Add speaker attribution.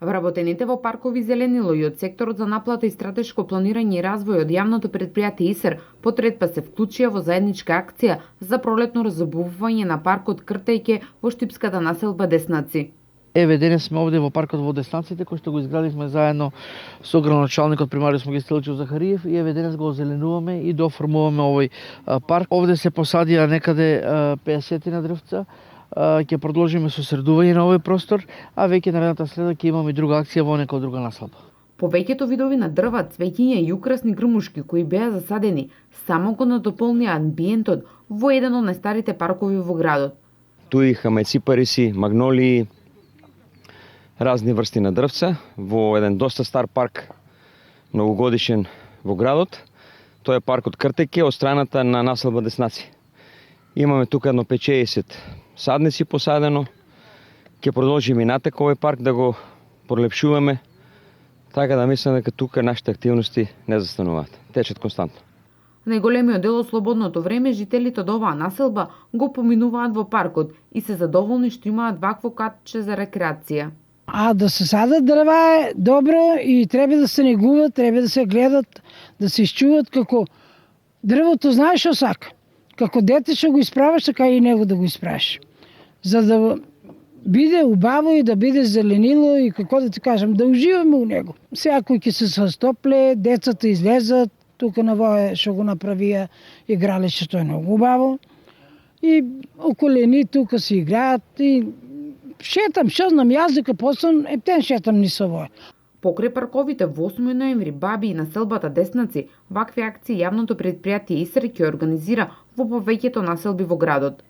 Speaker 1: Вработените во паркови зеленило и од секторот за наплата и стратешко планирање и развој од јавното предпријатие ИСР потредба се вклучија во заедничка акција за пролетно разобувување на паркот Кртејке во штипската населба Деснаци.
Speaker 2: Еве, денес сме овде во паркот во Деснаците, кој што го изградивме заедно со градоначалникот примариус Магистелчев Захариев, и еве денес го озеленуваме и доформуваме овој парк. Овде се посадија некаде 50 на дрвца. Ќе продолжиме со средување на овој простор, а веќе наредната среда ќе имаме друга акција во некоја друга населба.
Speaker 1: Повеќето видови на дрва, цвеќиња и украсни грмушки кои беа засадени само го надополнија амбиентот во еден од најстарите паркови во градот.
Speaker 3: Туи хамеципариси, магнолии, разни врсти на дрвца во еден доста стар парк, многогодишен во градот. Тој е паркот Кртејке од страната на населба Деснаци. Имаме тука едно 50 садници посадено. Ќе продолжиме и натака овој парк да го пролепшуваме, така да мислам дека тука нашите активности не застануваат, течат константно.
Speaker 1: Најголемиот дел од слободното време жителите од оваа населба го поминуваат во паркот и се задоволни што имаат вакво катче за рекреација.
Speaker 4: А да се садат дрва е добро и треба да се негуваат, треба да се гледат, да се изчуват како дрвото знаеш што сака. Како дете што го исправаш, така и него да го исправиш. За да биде убаво и да биде зеленило и како да ти кажам, да уживаме у него. Секој ќе се состопле, децата излезат, тука на воја што го направија игралишето е многу убаво. И околени тука се играат и шетам, што знам, јас дека посам ептен шетам ни со воја.
Speaker 1: Покрај парковите во 8 ноември, Баби и населбата Деснаци, вакви акции јавното предпријатие ИСР ќе организира во повеќето населби во градот.